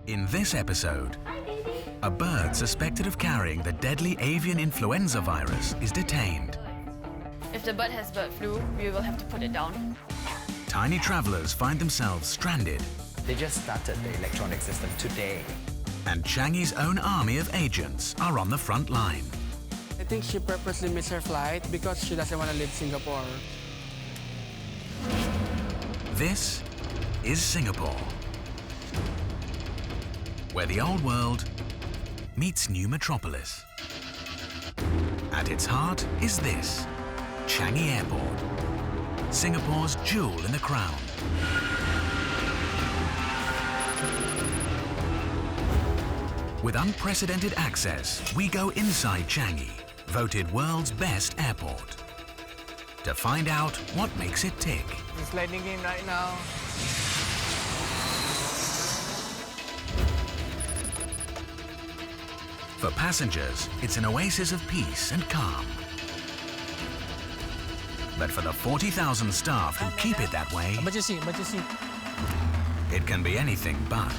In this episode, a bird suspected of carrying the deadly avian influenza virus is detained. If the bird has bird flu, we will have to put it down. Tiny travelers find themselves stranded. They just started the electronic system today. And Changi's own army of agents are on the front line. I think she purposely missed her flight because she doesn't want to leave Singapore. This is Singapore, where the old world meets new metropolis. At its heart is this, Changi Airport, Singapore's jewel in the crown. With unprecedented access, we go inside Changi, voted world's best airport, to find out what makes it tick. It's landing in right now. For passengers, it's an oasis of peace and calm. But for the 40,000 staff who keep it that way, Emergency. it can be anything but.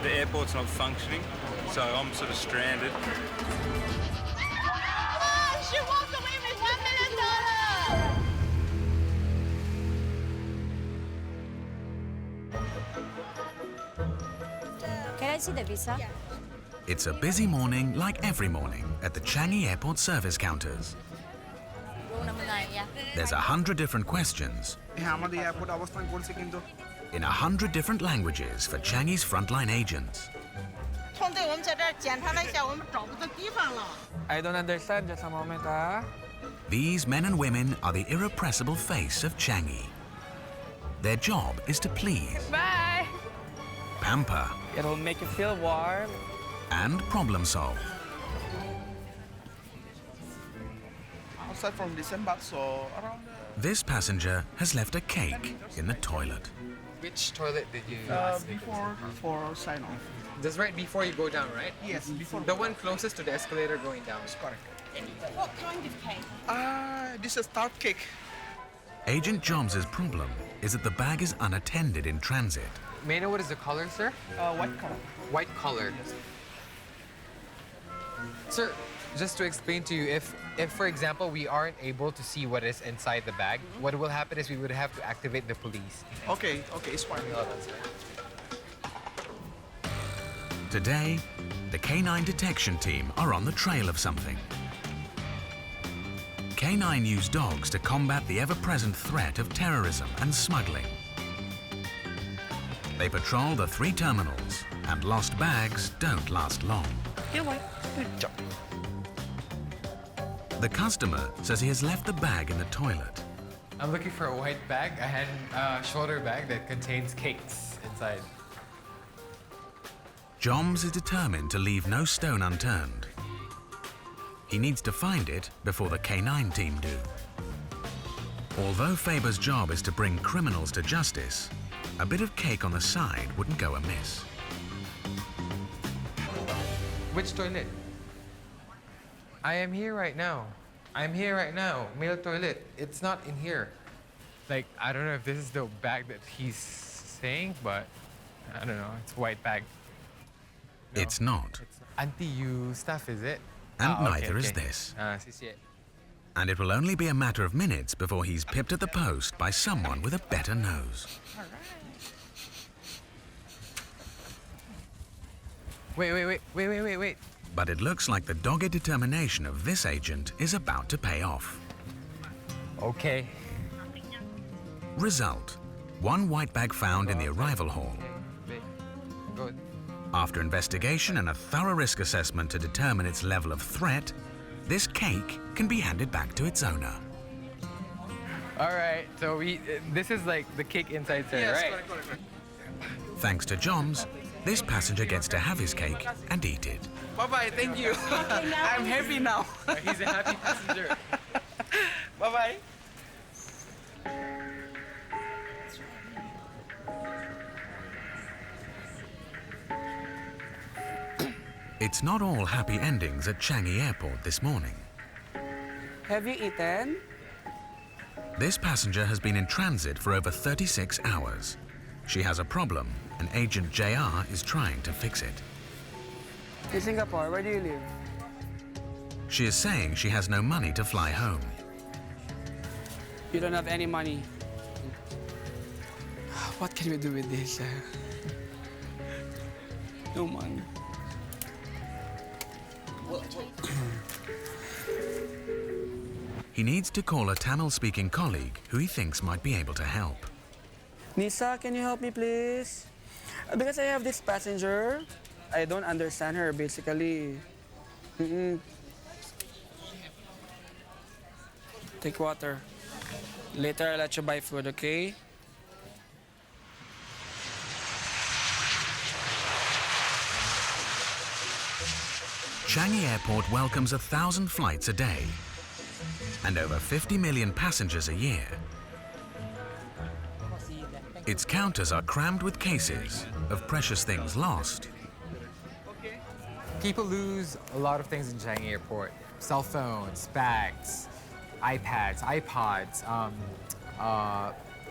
The airport's not functioning, so I'm sort of stranded. Oh, she walked away with $1 million! Can I see the visa? Yeah. It's a busy morning like every morning at the Changi Airport service counters. There's 100 different questions in 100 different languages for Changi's frontline agents. I don't understand. Just a moment, These men and women are the irrepressible face of Changi. Their job is to please, Bye! pamper, It'll make you feel warm. and problem solve. Outside from disembark, so around This passenger has left a cake in the toilet. Which toilet did you before for sign off. That's right before you go down, right? Yes, before The one closest to the escalator going down. correct. What kind of cake? This is tart cake. Agent Joms's problem is that the bag is unattended in transit. May I know what is the color, sir? White color. White color. Sir, just to explain to you, if for example we aren't able to see what is inside the bag, what will happen is we would have to activate the police. Okay, it's fine. Today, the K9 detection team are on the trail of something. K9 use dogs to combat the ever-present threat of terrorism and smuggling. They patrol the 3 terminals, and lost bags don't last long. The customer says he has left the bag in the toilet. I'm looking for a white bag, a shoulder bag that contains cakes inside. Joms is determined to leave no stone unturned. He needs to find it before the K9 team do. Although Faber's job is to bring criminals to justice, a bit of cake on the side wouldn't go amiss. Which toilet? I am here right now. Male toilet. It's not in here. Like, I don't know if this is the bag that he's saying, but I don't know. It's a white bag. No, It's not. Anti-you stuff, is it? And Okay, neither is okay. this. CCA. And it will only be a matter of minutes before he's pipped at the post by someone with a better nose. Wait. But it looks like the dogged determination of this agent is about to pay off. Okay. Result: 1 white bag found in the arrival hall. Good. After investigation and a thorough risk assessment to determine its level of threat, this cake can be handed back to its owner. All right. So this is like the cake inside there, right? Correct. Thanks to Joms, this passenger gets to have his cake and eat it. Bye-bye, thank you. I'm happy now. He's a happy passenger. Bye-bye. It's not all happy endings at Changi Airport this morning. Have you eaten? This passenger has been in transit for over 36 hours. She has a problem, and Agent JR is trying to fix it. In Singapore, where do you live? She is saying she has no money to fly home. You don't have any money. What can we do with this? No money. He needs to call a Tamil-speaking colleague who he thinks might be able to help. Nisa, can you help me, please? Because I have this passenger. I don't understand her, basically. Take water. Later, I'll let you buy food, okay? Changi Airport welcomes 1,000 flights a day and over 50 million passengers a year. Its counters are crammed with cases of precious things lost. People lose a lot of things in Changi Airport. Cell phones, bags, iPads, iPods,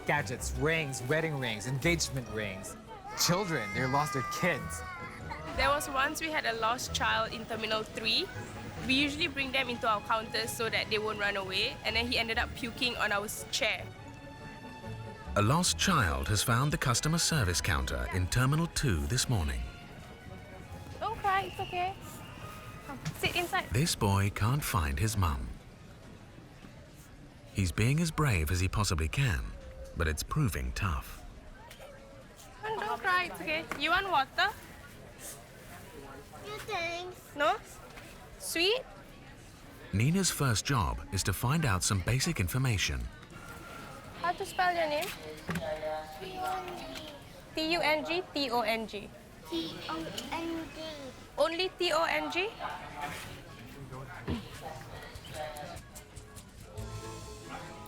gadgets, rings, wedding rings, engagement rings. Children, they lost their kids. There was once we had a lost child in Terminal 3. We usually bring them into our counters so that they won't run away, and then he ended up puking on our chair. A lost child has found the customer service counter in Terminal 2 this morning. Don't cry, it's okay. Come, sit inside. This boy can't find his mum. He's being as brave as he possibly can, but it's proving tough. Don't cry, it's okay. You want water? Thanks. No? Sweet? Nina's first job is to find out some basic information. How to spell your name? T-U-N-G, T-O-N-G. T-O-N-G. Only T-O-N-G?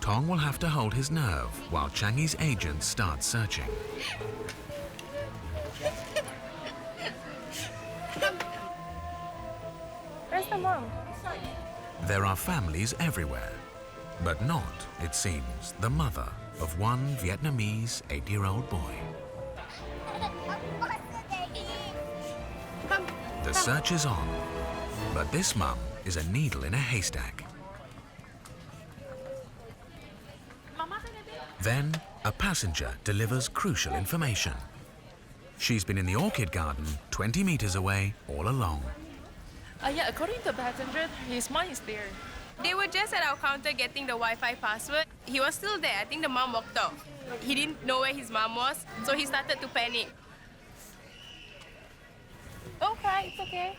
Tong will have to hold his nerve while Changi's agent starts searching. Where's the mom? There are families everywhere, but not, it seems, the mother of one Vietnamese 8-year-old boy. The search is on, but this mum is a needle in a haystack. Then, a passenger delivers crucial information. She's been in the orchid garden 20 meters away all along. Yeah, according to the passenger, his mom is there. They were just at our counter getting the Wi-Fi password. He was still there. I think the mom walked off. He didn't know where his mom was, so he started to panic. Don't cry, it's okay.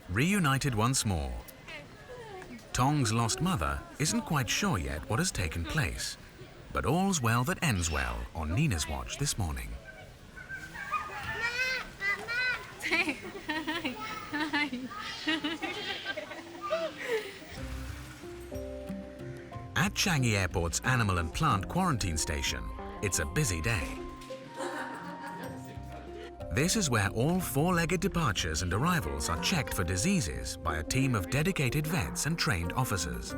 Reunited once more, Tong's lost mother isn't quite sure yet what has taken place, but all's well that ends well on Nina's watch this morning. At Changi Airport's Animal and Plant Quarantine Station, it's a busy day. This is where all four-legged departures and arrivals are checked for diseases by a team of dedicated vets and trained officers.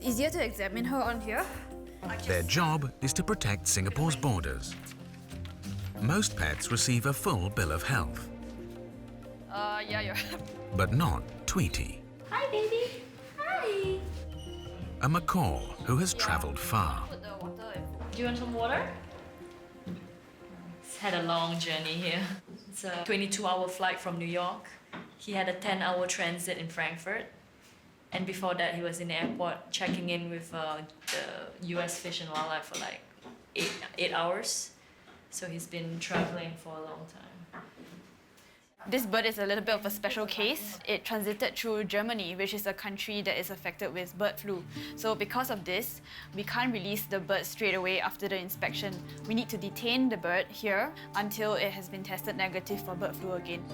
Easier to examine her on here? Their job is to protect Singapore's borders. Most pets receive a full bill of health, Yeah, you're... but not Tweety, Hi, baby. Hi. a macaw who has traveled far. Put the water in. Do you want some water? He's had a long journey here. It's a 22-hour flight from New York. He had a 10-hour transit in Frankfurt. And before that, he was in the airport checking in with the US Fish and Wildlife for like 8 hours. So he's been traveling for a long time. This bird is a little bit of a special case. It transited through Germany, which is a country that is affected with bird flu. So because of this, we can't release the bird straight away after the inspection. We need to detain the bird here until it has been tested negative for bird flu again.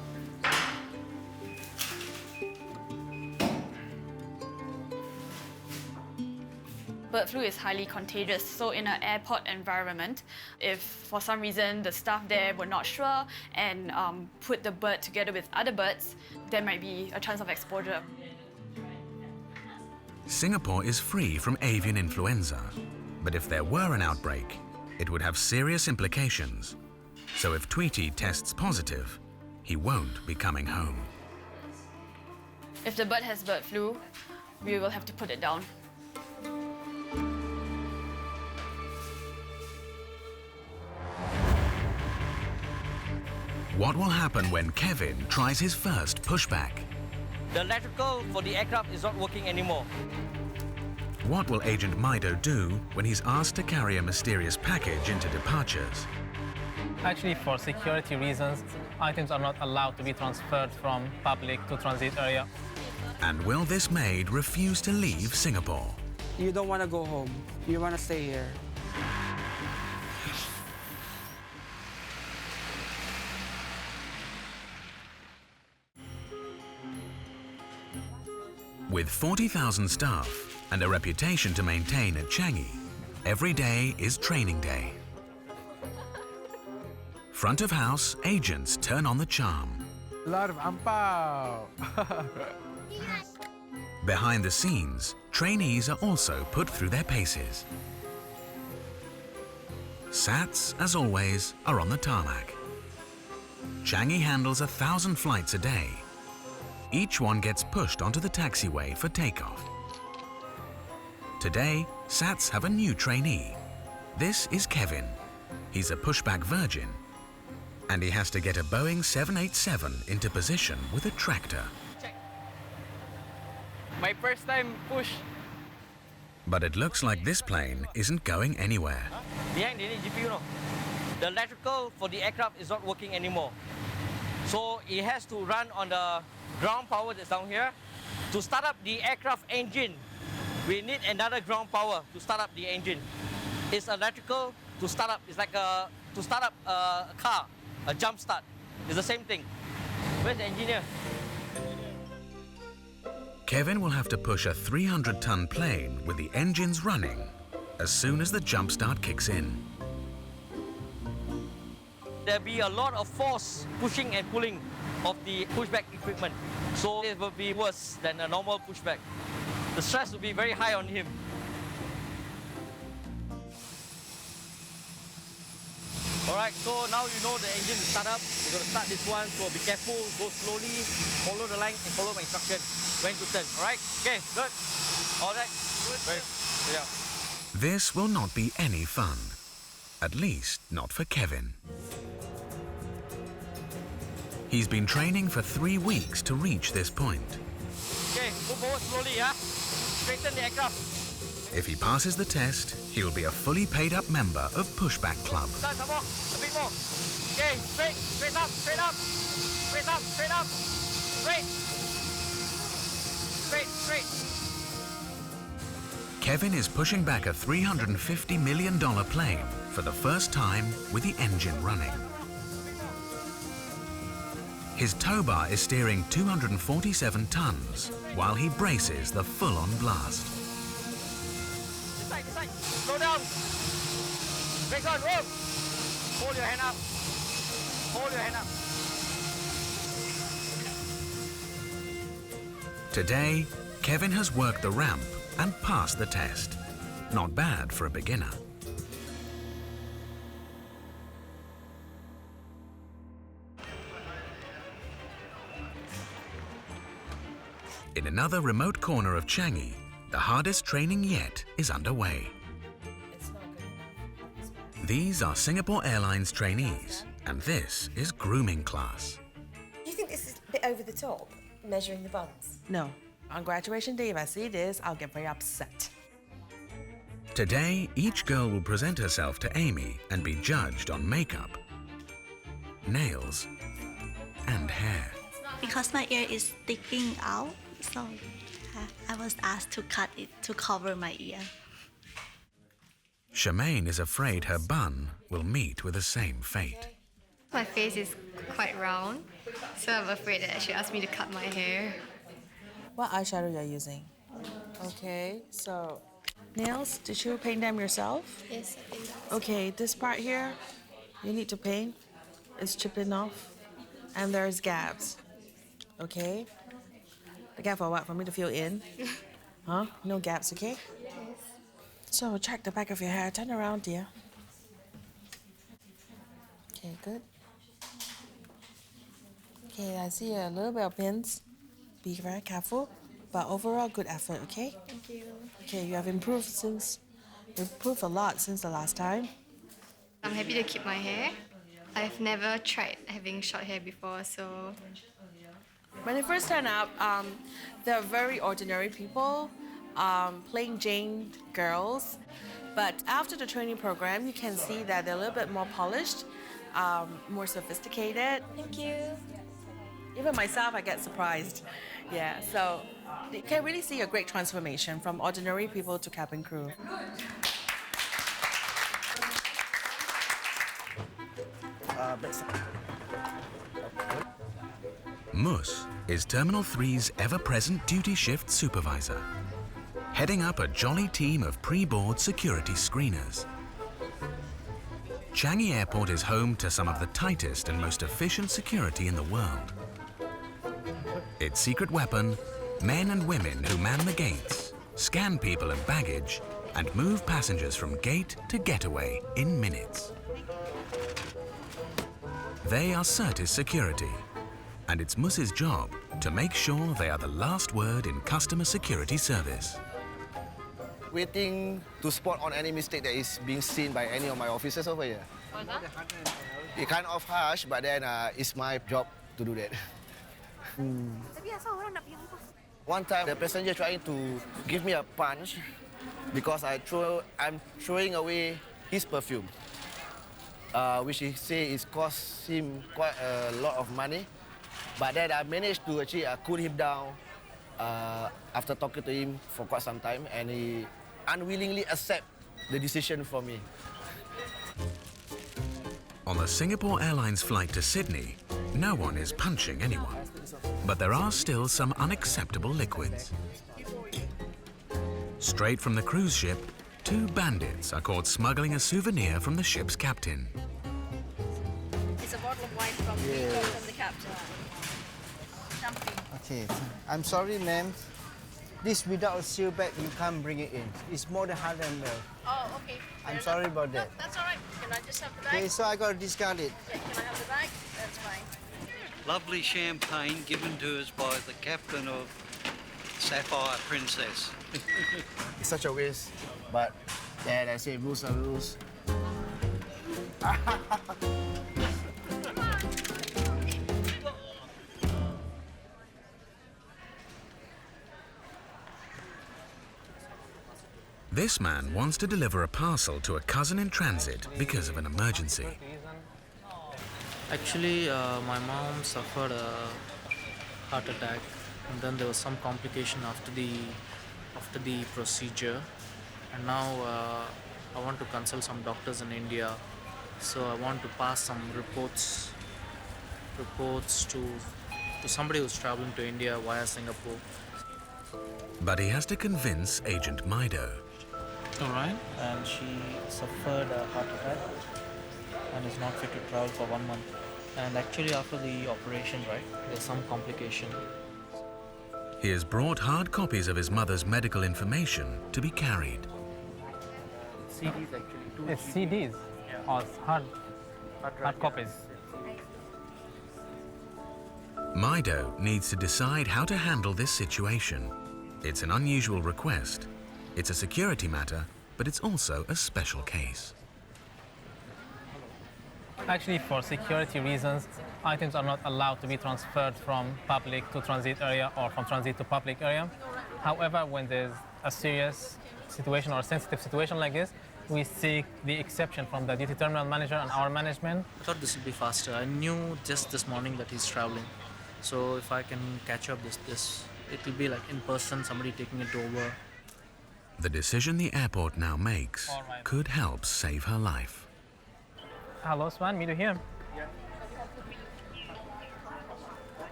Bird flu is highly contagious, so in an airport environment, if for some reason the staff there were not sure and put the bird together with other birds, there might be a chance of exposure. Singapore is free from avian influenza, but if there were an outbreak, it would have serious implications. So if Tweety tests positive, he won't be coming home. If the bird has bird flu, we will have to put it down. What will happen when Kevin tries his first pushback? The electrical for the aircraft is not working anymore. What will Agent Mido do when he's asked to carry a mysterious package into departures? Actually, for security reasons, items are not allowed to be transferred from public to transit area. And will this maid refuse to leave Singapore? You don't want to go home. You want to stay here. With 40,000 staff and a reputation to maintain at Changi, every day is training day. Front of house, agents turn on the charm. A lot of ampao. Behind the scenes, trainees are also put through their paces. SATs, as always, are on the tarmac. Changi handles 1,000 flights a day. Each one gets pushed onto the taxiway for takeoff. Today, SATs have a new trainee. This is Kevin. He's a pushback virgin, and he has to get a Boeing 787 into position with a tractor. My first time push. But it looks like this plane isn't going anywhere. Behind the GPU, no. The electrical for the aircraft is not working anymore. So it has to run on the ground power that's down here. To start up the aircraft engine, we need another ground power to start up the engine. It's electrical to start up. It's like to start up a car, a jump start. It's the same thing. Where's the engineer? Kevin will have to push a 300-ton plane with the engines running as soon as the jump start kicks in. There'll be a lot of force pushing and pulling of the pushback equipment. So it will be worse than a normal pushback. The stress will be very high on him. Alright, so now you know the engine is start up. You're going to start this one, so be careful, go slowly, follow the line and follow my instruction when to turn. Alright, okay, good. Alright, good. Right. Yeah. This will not be any fun. At least not for Kevin. He's been training for 3 weeks to reach this point. Okay, move forward slowly, yeah? Straighten the aircraft. If he passes the test, he'll be a fully paid up member of Pushback Club. Start some more, a bit more. Okay, straight, straight up, straight up. Straight up, straight up. Straight. Straight, straight. Kevin is pushing back a $350 million plane for the first time with the engine running. His tow bar is steering 247 tons while he braces the full-on blast. This side. Slow down. Brake on, roll. Hold your hand up. Hold your hand up. Today, Kevin has worked the ramp and passed the test. Not bad for a beginner. In another remote corner of Changi, the hardest training yet is underway. These are Singapore Airlines trainees, and this is grooming class. Do you think this is a bit over the top, measuring the buns? No. On graduation day, if I see this, I'll get very upset. Today, each girl will present herself to Amy and be judged on makeup, nails, and hair. Because my ear is sticking out, so I was asked to cut it to cover my ear. Charmaine is afraid her bun will meet with the same fate. My face is quite round, so I'm afraid that she asked me to cut my hair. What eyeshadow you're using? Okay, so Nails, did you paint them yourself? Yes, I think that's Okay, this part here, you need to paint. It's chipping off. And there's gaps. Okay? The gap for what? For me to fill in? Huh? No gaps, okay? Yes. So check the back of your hair. Turn around, dear. Okay, good. Okay, I see a little bit of pins. Be very careful. But overall, good effort, okay? Thank you. Okay, you have improved a lot since the last time. I'm happy to keep my hair. I've never tried having short hair before, so When they first turn up, they're very ordinary people, plain Jane girls. But after the training program, you can see that they're a little bit more polished, more sophisticated. thank you. Even myself, I get surprised. Yeah, so you can really see a great transformation from ordinary people to cabin crew. Mus is Terminal 3's ever-present duty shift supervisor, heading up a jolly team of pre-board security screeners. Changi Airport is home to some of the tightest and most efficient security in the world. Its secret weapon, men and women who man the gates, scan people and baggage, and move passengers from gate to getaway in minutes. They are Certis security, and it's Mus's job to make sure they are the last word in customer security service. Waiting to spot on any mistake that is being seen by any of my officers over here. It's kind of harsh, but then it's my job to do that. One time, the passenger trying to give me a punch because I'm throwing away his perfume, which he say is cost him quite a lot of money. But then I managed to actually cool him down after talking to him for quite some time, and he unwillingly accept the decision from me. On the Singapore Airlines flight to Sydney, no one is punching anyone, but there are still some unacceptable liquids. Straight from the cruise ship, two bandits are caught smuggling a souvenir from the ship's captain. It's a bottle of wine from the captain. Champagne. Okay, I'm sorry, ma'am. This without a seal bag, you can't bring it in. It's more than 100 ml. Oh, okay. I'm sorry about that. No, that's all right. Can I just have the bag? Okay, so I got to discard it. Yeah, can I have the bag? That's fine. Lovely champagne given to us by the captain of Sapphire Princess. It's such a waste, but yeah, I say rules are rules. This man wants to deliver a parcel to a cousin in transit because of an emergency. Actually, my mom suffered a heart attack, and then there was some complication after the procedure. And now I want to consult some doctors in India, so I want to pass some reports to somebody who's traveling to India via Singapore. But he has to convince Agent Mido. All right. And she suffered a heart attack and is not fit to travel for 1 month. And actually after the operation, right, there's some complication. He has brought hard copies of his mother's medical information to be carried. CDs actually. It's CDs or hard copies. Mido needs to decide how to handle this situation. It's an unusual request. It's a security matter, but it's also a special case. Actually, for security reasons, items are not allowed to be transferred from public to transit area or from transit to public area. However, when there's a serious situation or a sensitive situation like this, we seek the exception from the duty terminal manager and our management. I thought this would be faster. I knew just this morning that he's traveling. So if I can catch up this, it will be like in person, somebody taking it over. The decision the airport now makes could help save her life. Hello, Swan, me to here.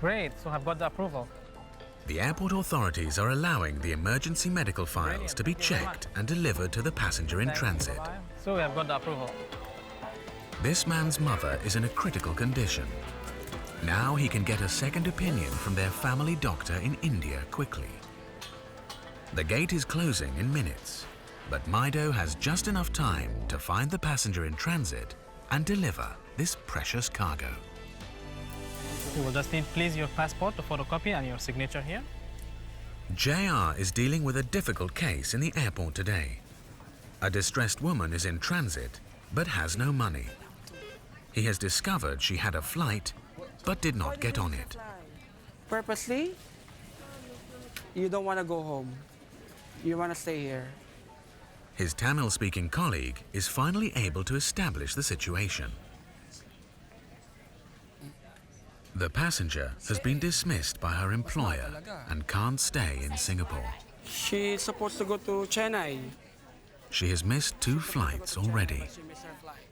Great, so I've got the approval. The airport authorities are allowing the emergency medical files to be checked and delivered to the passenger in transit. So we have got the approval. This man's mother is in a critical condition. Now he can get a second opinion from their family doctor in India quickly. The gate is closing in minutes, but Mido has just enough time to find the passenger in transit and deliver this precious cargo. You will just need, please, your passport to photocopy and your signature here. JR is dealing with a difficult case in the airport today. A distressed woman is in transit but has no money. He has discovered she had a flight but did not get on it. Purposely? You don't want to go home. You want to stay here. His Tamil-speaking colleague is finally able to establish the situation. The passenger has been dismissed by her employer and can't stay in Singapore. She's supposed to go to Chennai. She has missed 2 flights already.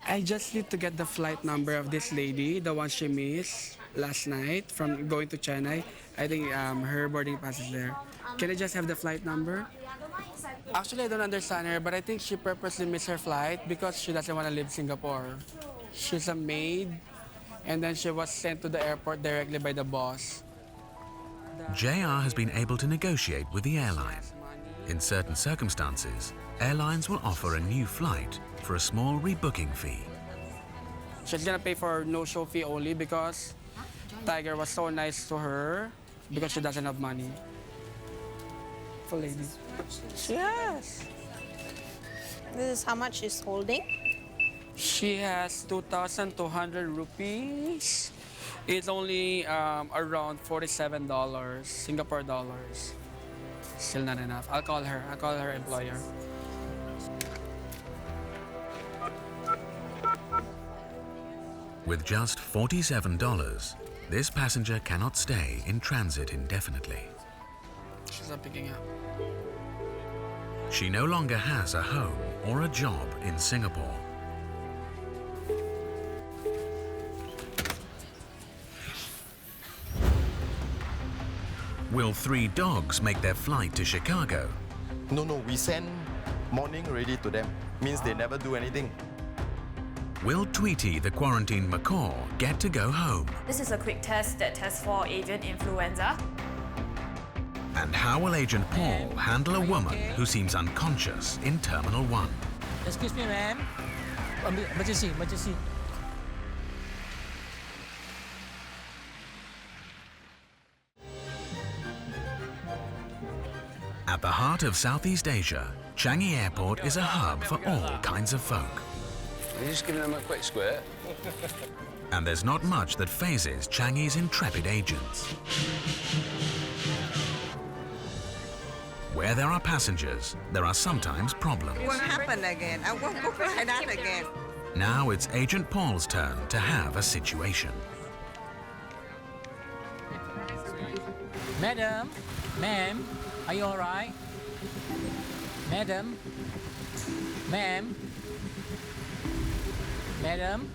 I just need to get the flight number of this lady, the one she missed last night from going to Chennai. I think her boarding pass is there. Can I just have the flight number? Actually, I don't understand her, but I think she purposely missed her flight because she doesn't want to leave Singapore. She's a maid, and then she was sent to the airport directly by the boss. JR has been able to negotiate with the airline. In certain circumstances, airlines will offer a new flight for a small rebooking fee. She's gonna pay for no-show fee only because Tiger was so nice to her because she doesn't have money. For ladies. Yes. This is how much she's holding. She has 2,200 rupees. It's only around $47 Singapore dollars. Still not enough. I'll call her employer. With just $47, this passenger cannot stay in transit indefinitely. She's not picking up. She no longer has a home or a job in Singapore. Will 3 dogs make their flight to Chicago? No, we send morning already to them. Means they never do anything. Will Tweety, the quarantined macaw, get to go home? This is a quick test that tests for avian influenza. And how will Agent Paul handle a woman who seems unconscious in Terminal 1? Excuse me, ma'am. Emergency. At the heart of Southeast Asia, Changi Airport is a hub for all kinds of folk. You're just giving them a quick squirt. And there's not much that phases Changi's intrepid agents. Where there are passengers, there are sometimes problems. What happened again? I won't go like that again. Now it's Agent Paul's turn to have a situation. Madam, ma'am, are you all right? Madam, ma'am, madam,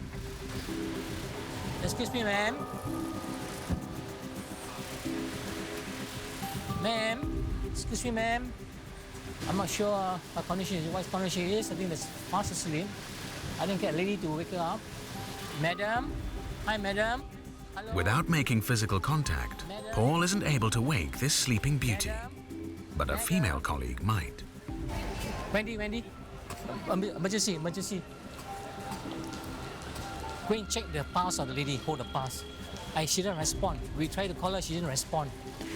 excuse me, ma'am, ma'am, excuse me, ma'am. I'm not sure her condition is, what condition she is. I think that's fast asleep. I didn't get a lady to wake her up. Madam, hi, madam. Hello. Without making physical contact, Paul isn't able to wake this sleeping beauty, but a female colleague might. Wendy, emergency. Go and check the pulse of the lady, hold the pulse. She didn't respond. We tried to call her, she didn't respond.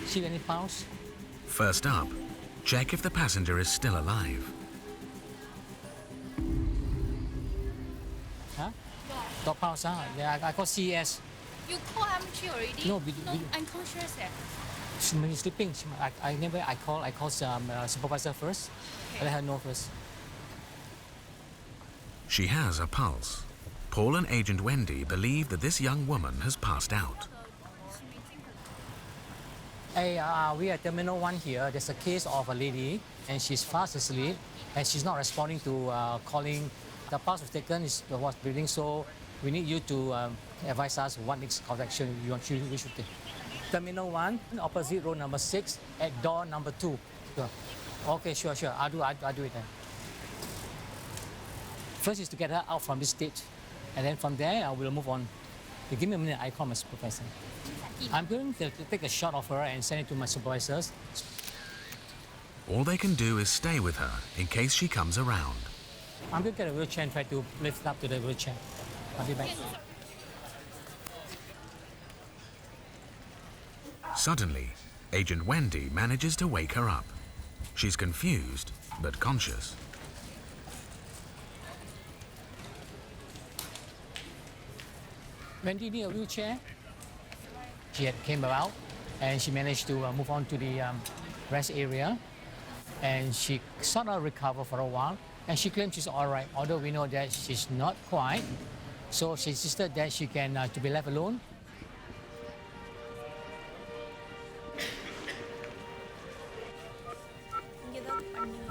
See any pulse? First up, check if the passenger is still alive. Huh? Got pulse, huh? Yeah, I call CES. You call M3 already? No, unconscious. She's sleeping. I call supervisor first. Okay. I let her know first. She has a pulse. Paul and Agent Wendy believe that this young woman has passed out. Hey, we are Terminal 1 here. There's a case of a lady, and she's fast asleep, and she's not responding to calling. The pulse was taken, was breathing, so we need you to advise us what next correction we should take. Terminal 1, opposite row number 6, at door number 2. Sure. Okay, sure. I'll do it then. First is to get her out from this stage, and then from there, I will move on. You give me a minute, I call my supervisor. I'm going to take a shot of her and send it to my supervisors. All they can do is stay with her in case she comes around. I'm going to get a wheelchair and try to lift up to the wheelchair. I'll be back. Suddenly, Agent Wendy manages to wake her up. She's confused, but conscious. Wendy need a wheelchair. She came out and she managed to move on to the rest area. And she sort of recovered for a while. And she claims she's all right, although we know that she's not quite. So she insisted that she can to be left alone.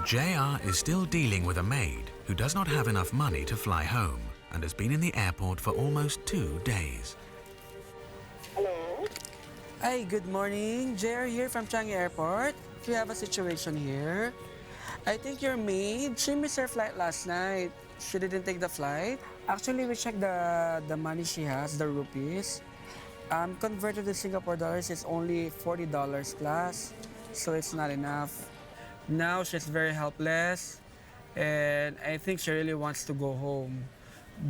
JR is still dealing with a maid who does not have enough money to fly home and has been in the airport for almost 2 days. Hello? Hi, good morning. JR here from Changi Airport. We have a situation here. I think your maid, she missed her flight last night. She didn't take the flight. Actually, we checked the money she has, the rupees. Converted to Singapore dollars, it's only $40 plus, so it's not enough. Now she's very helpless, and I think she really wants to go home.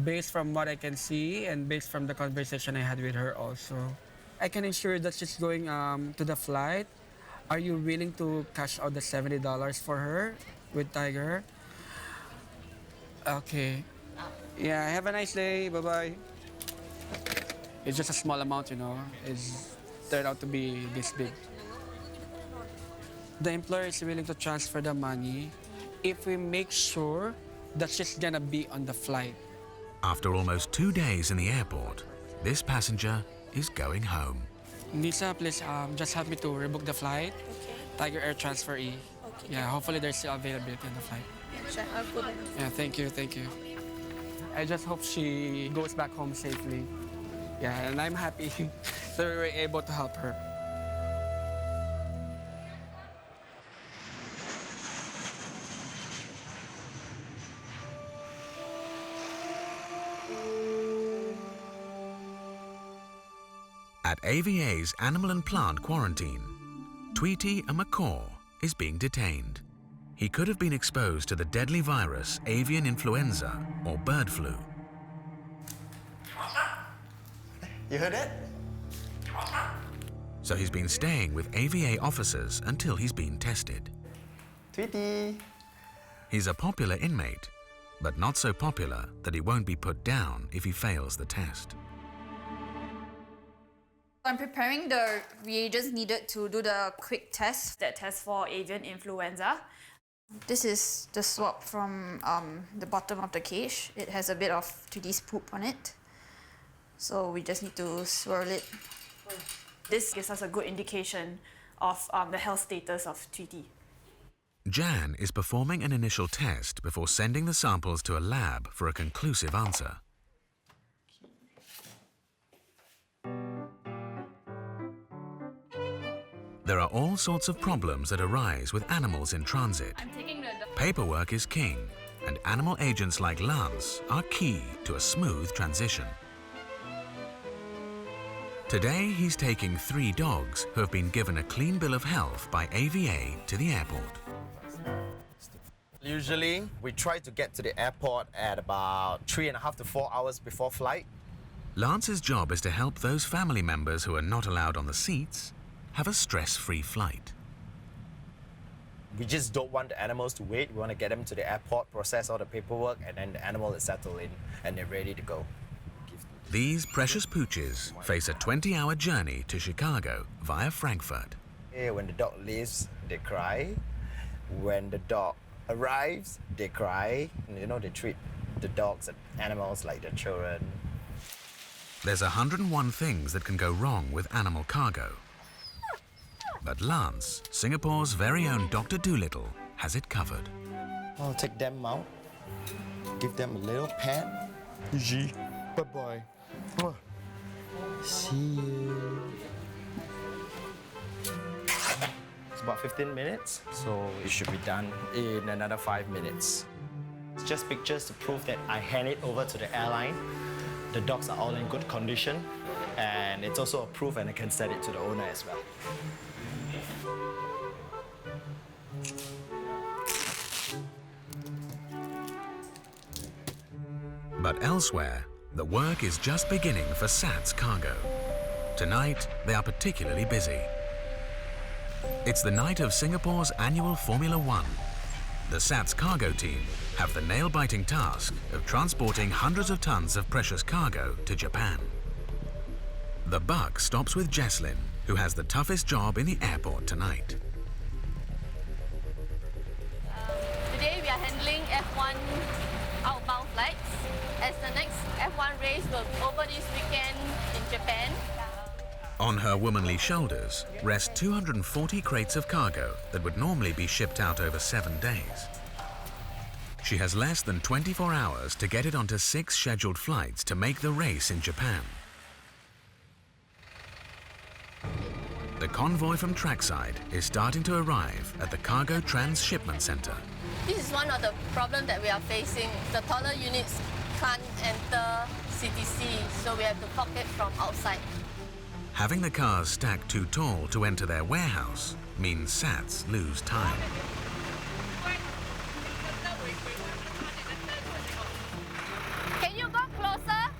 Based from what I can see and based from the conversation I had with her also. I can ensure that she's going to the flight. Are you willing to cash out the $70 for her with Tiger? Okay. Yeah, have a nice day. Bye-bye. It's just a small amount, you know. It's turned out to be this big. The employer is willing to transfer the money if we make sure that she's gonna be on the flight. After almost 2 days in the airport, this passenger is going home. Nisa, please just help me to rebook the flight. Okay. Tiger Air Transferee. Okay. Yeah, hopefully there's still availability on the flight. Yeah, sure. I'll put it. Yeah, thank you. I just hope she goes back home safely. Yeah, and I'm happy that we were able to help her. At AVA's Animal and Plant Quarantine, Tweety, a macaw, is being detained. He could have been exposed to the deadly virus avian influenza or bird flu. You heard it? So he's been staying with AVA officers until he's been tested. Tweety! He's a popular inmate, but not so popular that he won't be put down if he fails the test. I'm preparing the reagents needed to do the quick test that tests for avian influenza. This is the swab from the bottom of the cage. It has a bit of Tweety's poop on it. So we just need to swirl it. This gives us a good indication of the health status of Tweety. Jan is performing an initial test before sending the samples to a lab for a conclusive answer. There are all sorts of problems that arise with animals in transit. Paperwork is king, and animal agents like Lance are key to a smooth transition. Today, he's taking 3 dogs who have been given a clean bill of health by AVA to the airport. Usually, we try to get to the airport at about 3.5 to 4 hours before flight. Lance's job is to help those family members who are not allowed on the seats have a stress-free flight. We just don't want the animals to wait. We want to get them to the airport, process all the paperwork, and then the animal is settled in and they're ready to go. These precious pooches face a 20-hour journey to Chicago via Frankfurt. When the dog leaves, they cry. When the dog arrives, they cry. You know, they treat the dogs and animals like their children. There's 101 things that can go wrong with animal cargo. But Lance, Singapore's very own Dr. Dolittle, has it covered. I'll take them out, give them a little pat. Bye-bye. See you. about 15 minutes, so it should be done in another 5 minutes. It's just pictures to prove that I hand it over to the airline. The dogs are all in good condition, and it's also a proof, and I can send it to the owner as well. But elsewhere, the work is just beginning for SATS Cargo. Tonight, they are particularly busy. It's the night of Singapore's annual Formula One. The SATS Cargo team have the nail-biting task of transporting hundreds of tons of precious cargo to Japan. The buck stops with Jesslyn, who has the toughest job in the airport tonight. Today we are handling F1 outbound flights, as the next F1 race will be over this weekend in Japan. On her womanly shoulders rest 240 crates of cargo that would normally be shipped out over 7 days. She has less than 24 hours to get it onto 6 scheduled flights to make the race in Japan. The convoy from trackside is starting to arrive at the Cargo Transshipment Center. This is one of the problems that we are facing. The taller units can't enter CTC, so we have to park it from outside. Having the cars stacked too tall to enter their warehouse means SATS lose time. Can you go closer?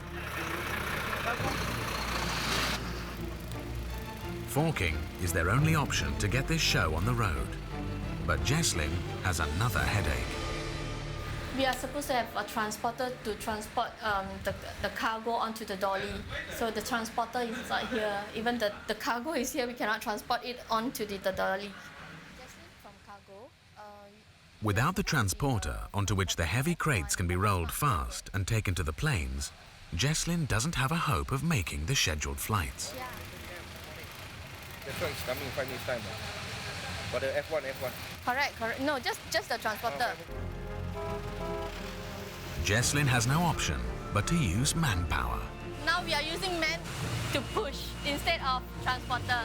Forking is their only option to get this show on the road. But Jesslyn has another headache. We are supposed to have a transporter to transport the cargo onto the dolly. So the transporter is not here. Even the cargo is here, we cannot transport it onto the dolly. Without the transporter onto which the heavy crates can be rolled fast and taken to the planes, Jesslyn doesn't have a hope of making the scheduled flights. The truck is coming in 5 minutes time. For the F1. Correct. No, just the transporter. Jesslyn has no option but to use manpower. Now we are using men to push instead of transporter.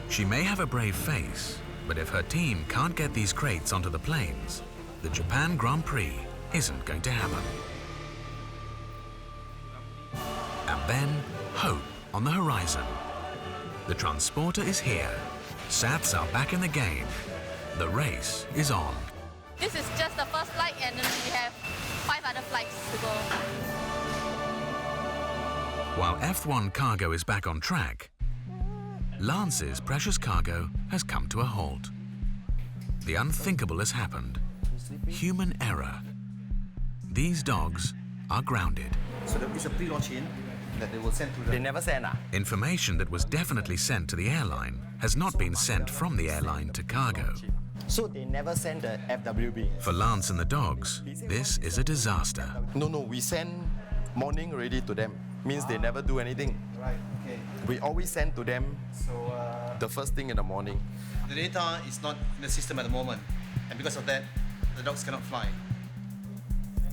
She may have a brave face, but if her team can't get these crates onto the planes, the Japan Grand Prix isn't going to happen. And then, hope on the horizon. The transporter is here. SATS are back in the game. The race is on. This is just the first flight, and then we have 5 other flights to go. While F1 cargo is back on track, Lance's precious cargo has come to a halt. The unthinkable has happened. Human error. These dogs are grounded. So it's a pre-launch in that they will send to the... They never send. Information that was definitely sent to the airline has not been sent from the airline to cargo. So they never send the FWB. For Lance and the dogs, this is a disaster. No, we send morning already to them. Means they never do anything. Right, okay. We always send to them the first thing in the morning. The data is not in the system at the moment, and because of that, the dogs cannot fly.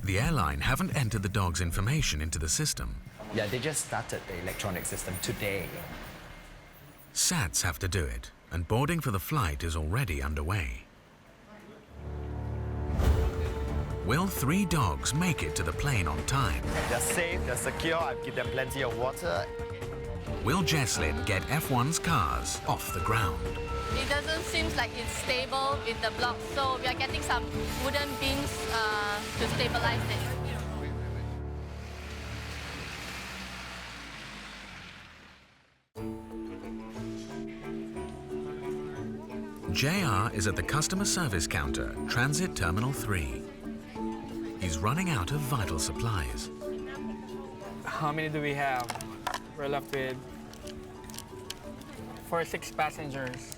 The airline haven't entered the dogs' information into the system. Yeah, they just started the electronic system today. SATS have to do it, and boarding for the flight is already underway. Will 3 dogs make it to the plane on time? They're safe, they're secure, I've given them plenty of water. Will Jesslyn get F1's cars off the ground? It doesn't seem like it's stable with the blocks, so we are getting some wooden beams to stabilize it. JR is at the customer service counter, Transit Terminal 3. He's running out of vital supplies. How many do we have? We're left with 46 passengers.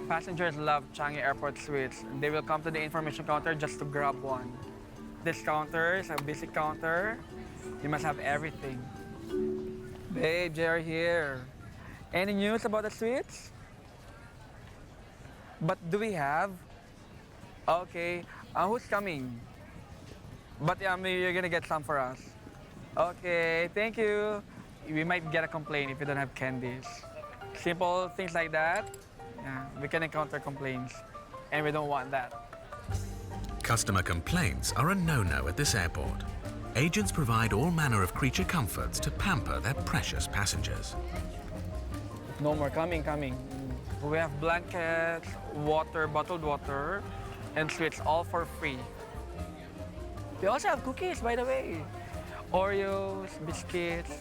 Passengers love Changi Airport sweets. They will come to the information counter just to grab one. This counter is a busy counter. You must have everything. Babe, they're here. Any news about the sweets? But do we have? Okay, who's coming? But yeah, maybe you're gonna get some for us. Okay, thank you. We might get a complaint if you don't have candies. Simple things like that. we can encounter complaints, and we don't want that. Customer complaints are a no-no at this airport. Agents provide all manner of creature comforts to pamper their precious passengers. No more, coming. We have blankets, water, bottled water, and sweets, all for free. We also have cookies, by the way. Oreos, biscuits.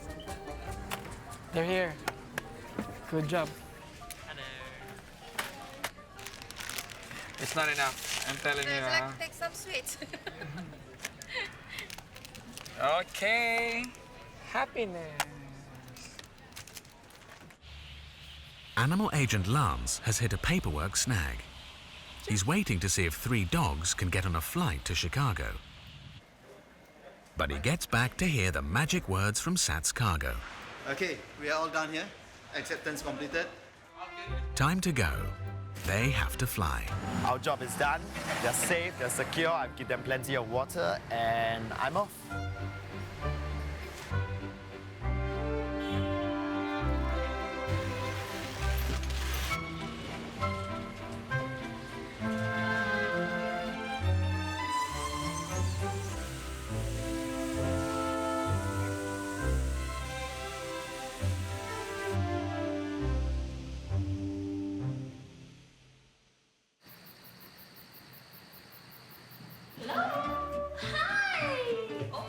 They're here. Good job. It's not enough, I'm telling you. I'd like to take some sweets. Okay. Happiness. Animal agent Lance has hit a paperwork snag. He's waiting to see if 3 dogs can get on a flight to Chicago. But he gets back to hear the magic words from SATS Cargo. Okay, we are all done here. Acceptance completed. Time to go. They have to fly. Our job is done. They're safe, they're secure. I've given them plenty of water, and I'm off.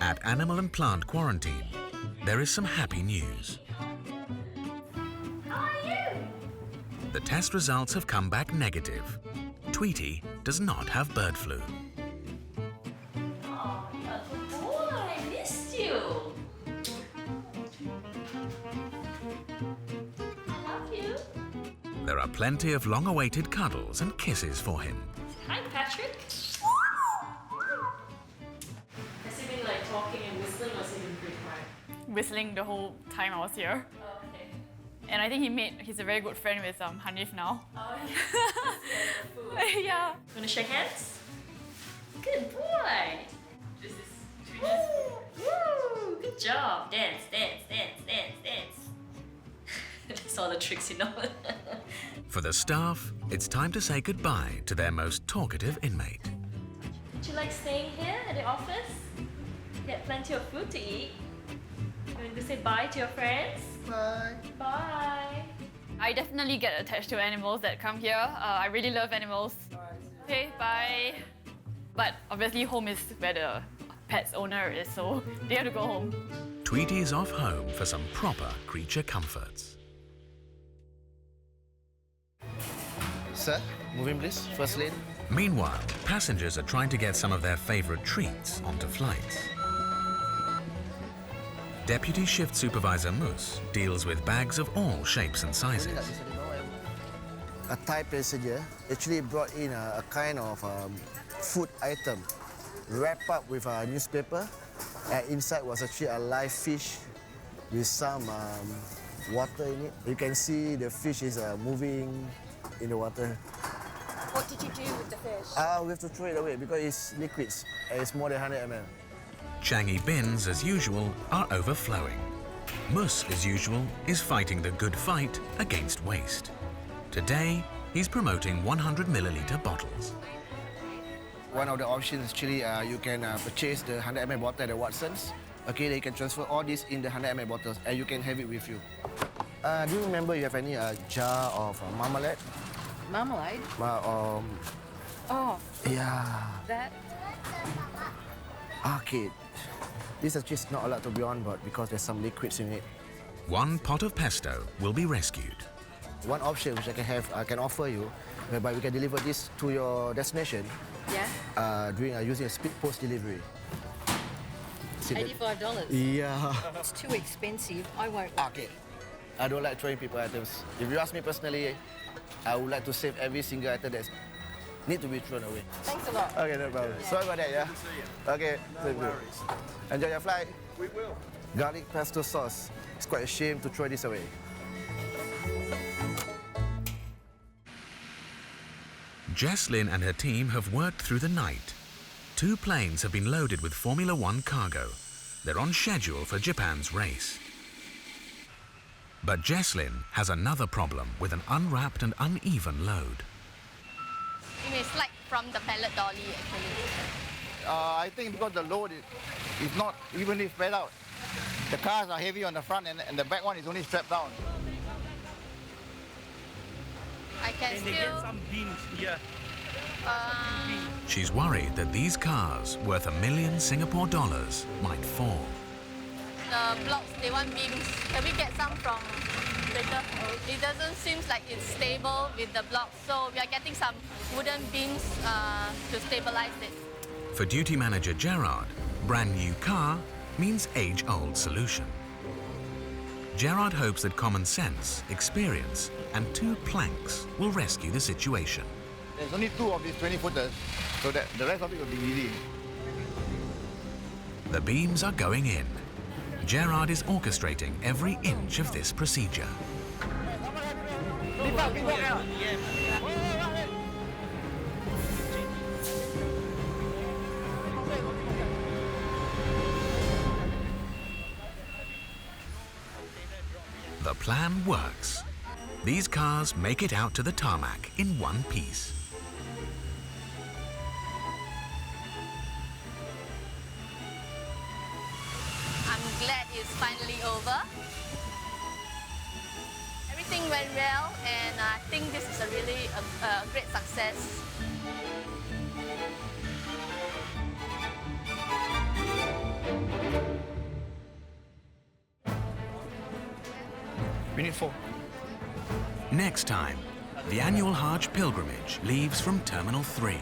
At Animal and Plant Quarantine, there is some happy news. How are you? The test results have come back negative. Tweety does not have bird flu. Oh, you're a good boy. I missed you. I love you. There are plenty of long-awaited cuddles and kisses for him. Hi, Patrick. Has he been like talking and whistling, or has he been pretty quiet? Whistling the whole time I was here. Oh, okay. And I think he's a very good friend with Hanif now. Oh, yeah. Yeah. Wanna shake hands? Good boy. This is woo! Good job. Dance. That's all the tricks you know. For the staff, it's time to say goodbye to their most talkative inmate. Would you like staying here at the office? Get plenty of food to eat. Going to say bye to your friends? Bye. Bye. I definitely get attached to animals that come here. I really love animals. Okay, bye. But obviously home is where the pet's owner is, so they have to go home. Tweety's off home for some proper creature comforts. Sir, move in please, first lane. Meanwhile, passengers are trying to get some of their favorite treats onto flights. Deputy Shift Supervisor Mus deals with bags of all shapes and sizes. A Thai passenger actually brought in a kind of food item wrapped up with a newspaper, and inside was actually a live fish with some water in it. You can see the fish is moving in the water. What did you do with the fish? We have to throw it away because it's liquids. It's more than 100 ml. Changi bins, as usual, are overflowing. Mus, as usual, is fighting the good fight against waste. Today, he's promoting 100 milliliter bottles. One of the options actually, you can purchase the 100 ml bottle at Watson's. Okay, you can transfer all this in the 100 ml bottles and you can have it with you. Do you remember you have any jar of marmalade? Marmalade? Oh. Yeah. That? Okay. This actually is not allowed to be on board because there's some liquids in it. One pot of pesto will be rescued. One option which I can offer you, whereby we can deliver this to your destination. Yeah? Using a speed post delivery. $85? Yeah. It's too expensive. I won't. Okay. I don't like throwing people items. If you ask me personally, I would like to save every single item that need to be thrown away. Thanks a lot. Okay, no problem. Sorry about that, yeah? Okay, no worries. Enjoy your flight. We will. Garlic pesto sauce. It's quite a shame to throw this away. Jesslyn and her team have worked through the night. 2 planes have been loaded with Formula One cargo. They're on schedule for Japan's race. But Jesslyn has another problem with an unwrapped and uneven load. It may slide from the pallet dolly actually. I think because the load is not evenly spread out. The cars are heavy on the front and the back one is only strapped down. I can They get some beams here. She's worried that these cars, worth $1 million Singapore dollars, might fall. The blocks, they want beams. Can we get some from later? It doesn't seem like it's stable with the blocks, so we are getting some wooden beams to stabilize it. For duty manager Gerard, brand new car means age-old solution. Gerard hopes that common sense, experience, and 2 planks will rescue the situation. There's only 2 of these 20-footers, so that the rest of it will be easy. The beams are going in. Gerard is orchestrating every inch of this procedure. The plan works. These cars make it out to the tarmac in one piece. I'm glad it's finally over. Everything went well, and I think this is a really great success. We need 4. Next time, the annual Hajj pilgrimage leaves from Terminal 3.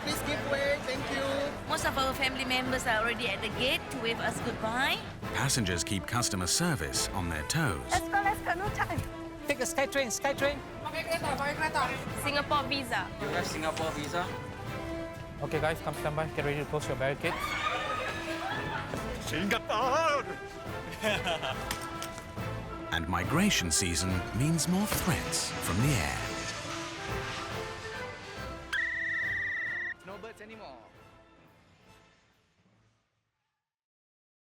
Please give way, thank you. Most of our family members are already at the gate to wave us goodbye. Passengers keep customer service on their toes. Let's go, no time. Take a SkyTrain, SkyTrain. Singapore visa. You have Singapore visa? Okay guys, come stand by. Get ready to close your barricade. Singapore! And migration season means more threats from the air. No birds anymore.